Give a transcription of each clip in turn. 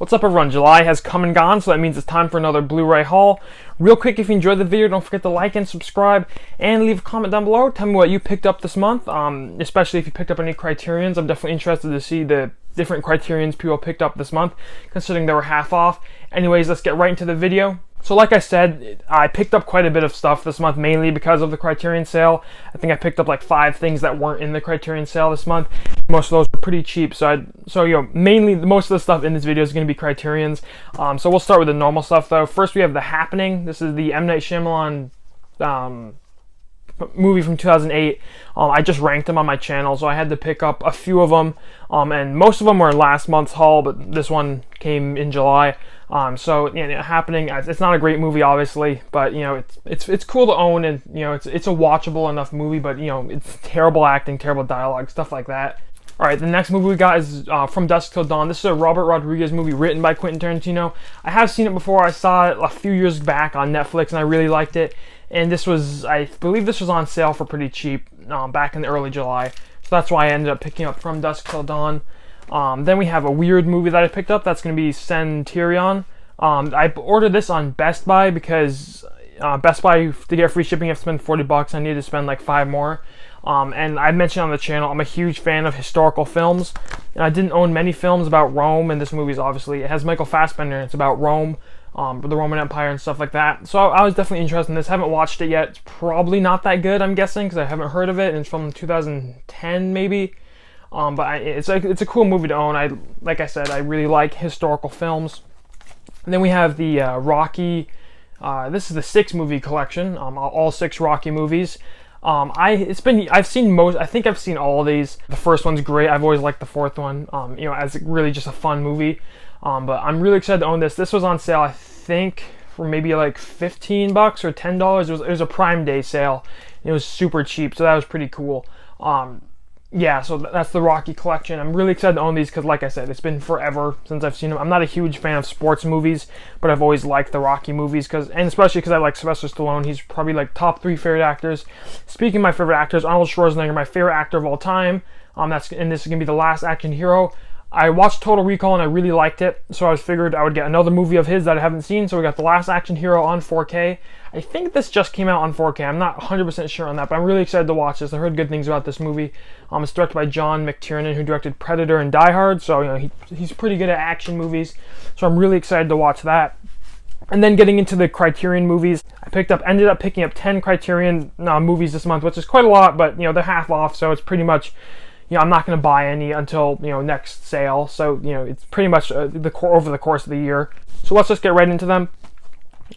What's up everyone, July has come and gone, so that means it's time for another Blu-ray haul. Real quick, if you enjoyed the video, don't forget to like and subscribe, and leave a comment down below. Tell me what you picked up this month, especially if you picked up any Criterions. I'm definitely interested to see the different Criterions people picked up this month, considering they were half off. Anyways, let's get right into the video. So like I said, I picked up quite a bit of stuff this month, mainly because of the Criterion sale. I think I picked up like 5 things that weren't in the Criterion sale this month. Most of those were pretty cheap, so mainly most of the stuff in this video is going to be Criterion's. So we'll start with the normal stuff though. First we have The Happening. This is the M. Night Shyamalan movie from 2008. I just ranked them on my channel, so I had to pick up a few of them, and most of them were in last month's haul, but this one came in July. So Happening, it's not a great movie obviously, but it's cool to own, and it's a watchable enough movie, but it's terrible acting, terrible dialogue, stuff like that. Alright, the next movie we got is From Dusk Till Dawn. This is a Robert Rodriguez movie written by Quentin Tarantino. I have seen it before. I saw it a few years back on Netflix and I really liked it. And this was, I believe this was on sale for pretty cheap back in the early July. So that's why I ended up picking up From Dusk Till Dawn. Then we have a weird movie that I picked up. That's going to be Criterion. I ordered this on Best Buy because Best Buy, to get free shipping, you have to spend $40. I needed to spend like 5 more. And I mentioned on the channel, I'm a huge fan of historical films. And I didn't own many films about Rome, and this movie is obviously, it has Michael Fassbender, and it's about Rome, the Roman Empire and stuff like that. So I was definitely interested in this. Haven't watched it yet. It's probably not that good, I'm guessing, because I haven't heard of it, and it's from 2010 maybe. But it's a cool movie to own. Like I said, I really like historical films. And then we have the Rocky. This is the 6 movie collection. All 6 Rocky movies. I think I've seen all of these. The first one's great. I've always liked the 4th one. As really just a fun movie. But I'm really excited to own this. This was on sale, I think, for maybe like $15 or $10. It was a Prime Day sale. It was super cheap, so that was pretty cool. Yeah, so that's the Rocky collection. I'm really excited to own these because, like I said, it's been forever since I've seen them. I'm not a huge fan of sports movies, but I've always liked the Rocky movies, and especially because I like Sylvester Stallone. He's probably like top 3 favorite actors. Speaking of my favorite actors, Arnold Schwarzenegger, my favorite actor of all time. And this is gonna be The Last Action Hero. I watched Total Recall and I really liked it, so I figured I would get another movie of his that I haven't seen. So we got The Last Action Hero on 4K. I think this just came out on 4K. I'm not 100% sure on that, but I'm really excited to watch this. I heard good things about this movie. It's directed by John McTiernan, who directed Predator and Die Hard, so he's pretty good at action movies. So I'm really excited to watch that. And then getting into the Criterion movies, ended up picking up 10 Criterion movies this month, which is quite a lot, but they're half off, so it's pretty much. I'm not going to buy any until next sale, so it's pretty much over the course of the year. So let's just get right into them.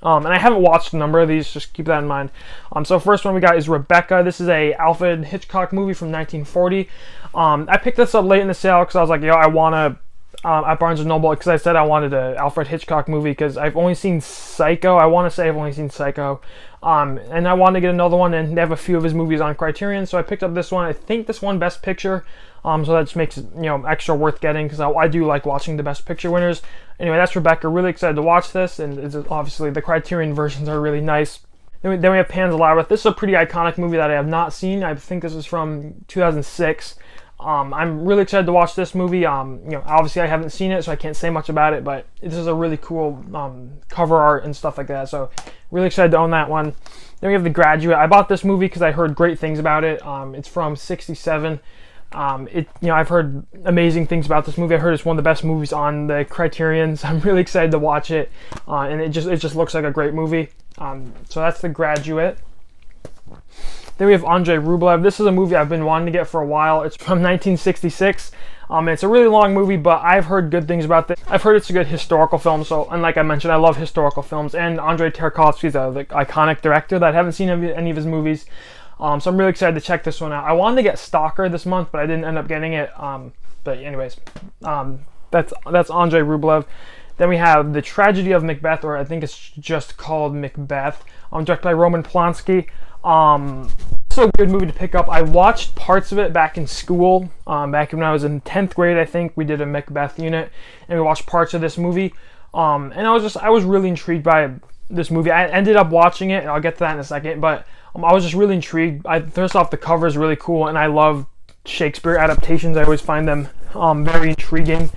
And I haven't watched a number of these, just keep that in mind. So first one we got is Rebecca. This is a Alfred Hitchcock movie from 1940. I picked this up late in the sale because I was like, I want to, at Barnes & Noble, because I said I wanted an Alfred Hitchcock movie because I've only seen Psycho. I want to say I've only seen Psycho. And I wanted to get another one, and they have a few of his movies on Criterion, so I picked up this one. I think this won Best Picture, so that just makes it extra worth getting, because I do like watching the Best Picture winners. Anyway, that's Rebecca. Really excited to watch this, and obviously the Criterion versions are really nice. Then we have Pan's Labyrinth. This is a pretty iconic movie that I have not seen. I think this is from 2006. I'm really excited to watch this movie. Obviously I haven't seen it, so I can't say much about it, but this is a really cool cover art and stuff like that, so really excited to own that one. Then we have The Graduate. I bought this movie because I heard great things about it. It's from '67. I've heard amazing things about this movie. I heard it's one of the best movies on the Criterion, so I'm really excited to watch it, and it just looks like a great movie. So that's The Graduate. Then we have Andrei Rublev. This is a movie I've been wanting to get for a while. It's from 1966. It's a really long movie, but I've heard good things about this. I've heard it's a good historical film, and like I mentioned, I love historical films, and Andrei Tarkovsky's the iconic director that I haven't seen any of his movies. So I'm really excited to check this one out. I wanted to get Stalker this month, but I didn't end up getting it. But anyways, that's Andrei Rublev. Then we have The Tragedy of Macbeth, or I think it's just called Macbeth, directed by Roman Polanski. It's a good movie to pick up. I watched parts of it back in school, back when I was in 10th grade, I think. We did a Macbeth unit, and we watched parts of this movie. And I was really intrigued by this movie. I ended up watching it, and I'll get to that in a second, but I was just really intrigued. First off, the cover is really cool, and I love Shakespeare adaptations. I always find them very intriguing.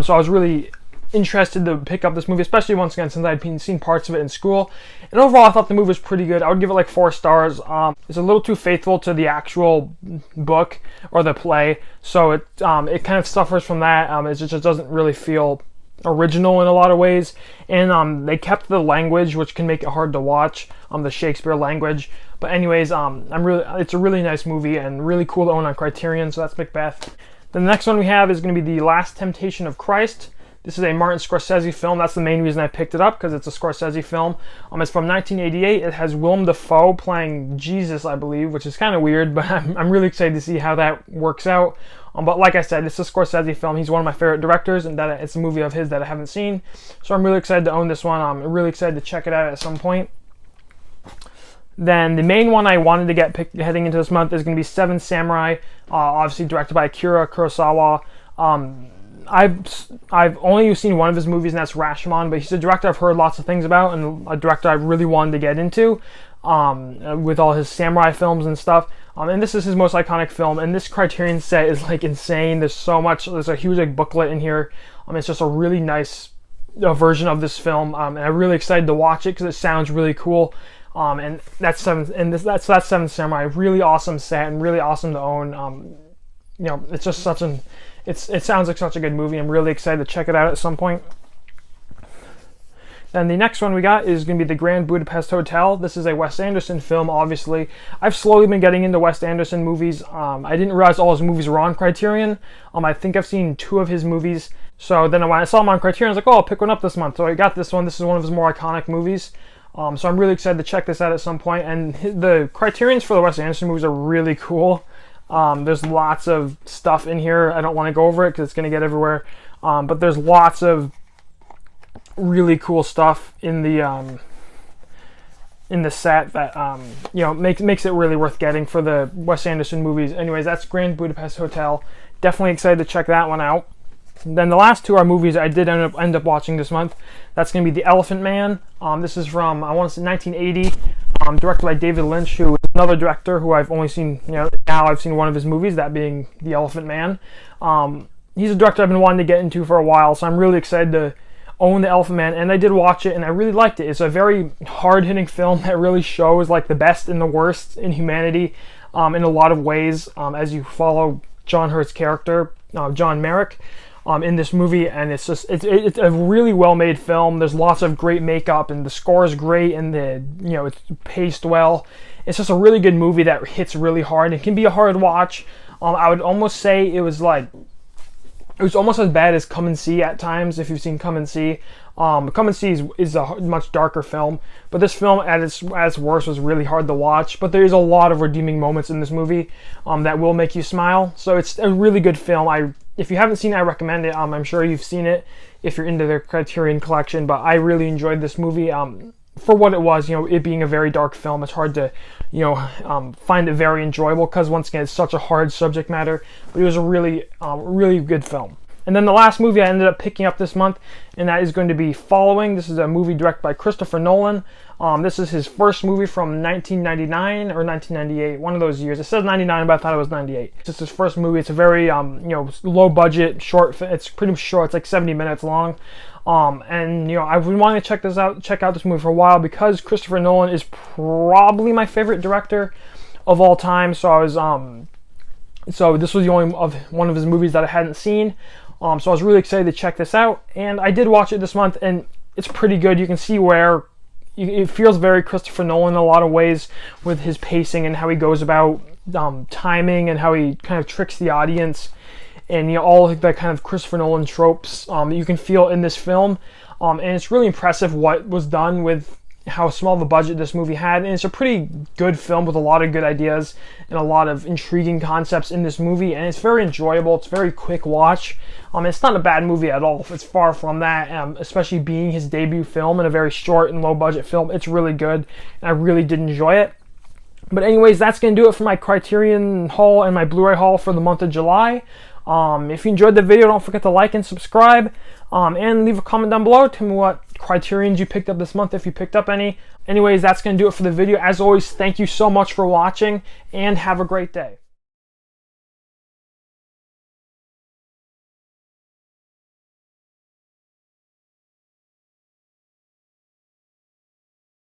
So I was really interested to pick up this movie, especially once again since I'd seen parts of it in school. And overall, I thought the movie was pretty good. I would give it like 4 stars. It's a little too faithful to the actual book or the play, so it kind of suffers from that. It just doesn't really feel original in a lot of ways, and they kept the language, which can make it hard to watch, the Shakespeare language. But anyways, it's a really nice movie and really cool to own on Criterion. So that's Macbeth. The next one we have is going to be The Last Temptation of Christ. This is a Martin Scorsese film. That's the main reason I picked it up, because it's a Scorsese film. It's from 1988. It has Willem Dafoe playing Jesus, I believe, which is kind of weird, but I'm really excited to see how that works out. But like I said, it's a Scorsese film. He's one of my favorite directors, and that it's a movie of his that I haven't seen. So I'm really excited to own this one. I'm really excited to check it out at some point. Then the main one I wanted to get picked heading into this month is going to be Seven Samurai, obviously directed by Akira Kurosawa. I've only seen one of his movies, and that's Rashomon, but he's a director I've heard lots of things about, and a director I really wanted to get into with all his samurai films and stuff. And this is his most iconic film, and this Criterion set is like insane. There's so much. There's a huge like booklet in here. It's just a really nice version of this film, and I'm really excited to watch it because it sounds really cool. And that's Seven Samurai. Really awesome set and really awesome to own. It's just such an it sounds like such a good movie. I'm really excited to check it out at some point. Then the next one we got is going to be The Grand Budapest Hotel. This is a Wes Anderson film, obviously. I've slowly been getting into Wes Anderson movies. I didn't realize all his movies were on Criterion. I think I've seen 2 of his movies. So then when I saw him on Criterion, I was like, oh, I'll pick one up this month. So I got this one. This is one of his more iconic movies. So I'm really excited to check this out at some point. And the Criterions for the Wes Anderson movies are really cool. There's lots of stuff in here. I don't want to go over it because it's going to get everywhere. But there's lots of really cool stuff in the set that makes it really worth getting for the Wes Anderson movies. Anyways, that's Grand Budapest Hotel. Definitely excited to check that one out. And then the last 2 are movies I did end up watching this month. That's going to be The Elephant Man. This is from, I want to say, 1980, directed by David Lynch, who is another director who I've only seen, now I've seen one of his movies, that being The Elephant Man. He's a director I've been wanting to get into for a while, so I'm really excited to own The Elephant Man, and I did watch it, and I really liked it. It's a very hard-hitting film that really shows like the best and the worst in humanity in a lot of ways as you follow John Hurt's character, John Merrick, in this movie. And it's a really well-made film. There's lots of great makeup, and the score is great, and it's paced well. It's just a really good movie that hits really hard. It can be a hard watch. I would almost say it was almost as bad as Come and See at times, if you've seen Come and See. Come and See is a much darker film, but this film at its worst was really hard to watch. But there is a lot of redeeming moments in this movie that will make you smile. So it's a really good film. If you haven't seen it, I recommend it. I'm sure you've seen it if you're into their Criterion collection, but I really enjoyed this movie. For what it was, it being a very dark film, it's hard to, find it very enjoyable because, once again, it's such a hard subject matter. But it was a really, really good film. And then the last movie I ended up picking up this month, and that is going to be Following. This is a movie directed by Christopher Nolan. This is his first movie from 1999 or 1998, one of those years. It says 99, but I thought it was 98. It's just his first movie. It's a very, low budget, short. It's pretty short. It's like 70 minutes long. And I've been wanting to check out this movie for a while because Christopher Nolan is probably my favorite director of all time. So this was the only one of his movies that I hadn't seen. So I was really excited to check this out, and I did watch it this month, and it's pretty good. You can see where it feels very Christopher Nolan in a lot of ways with his pacing and how he goes about timing and how he kind of tricks the audience, and all the kind of Christopher Nolan tropes that you can feel in this film. And it's really impressive what was done with how small of a budget this movie had, and it's a pretty good film with a lot of good ideas and a lot of intriguing concepts in this movie, and it's very enjoyable. It's a very quick watch. It's not a bad movie at all. It's far from that, especially being his debut film and a very short and low budget film. It's really good, and I really did enjoy it. But anyways, that's going to do it for my Criterion haul and my Blu-ray haul for the month of July. If you enjoyed the video, don't forget to like and subscribe, and leave a comment down below. Tell me what Criterions you picked up this month, if you picked up any. Anyways, that's going to do it for the video. As always, thank you so much for watching, and have a great day.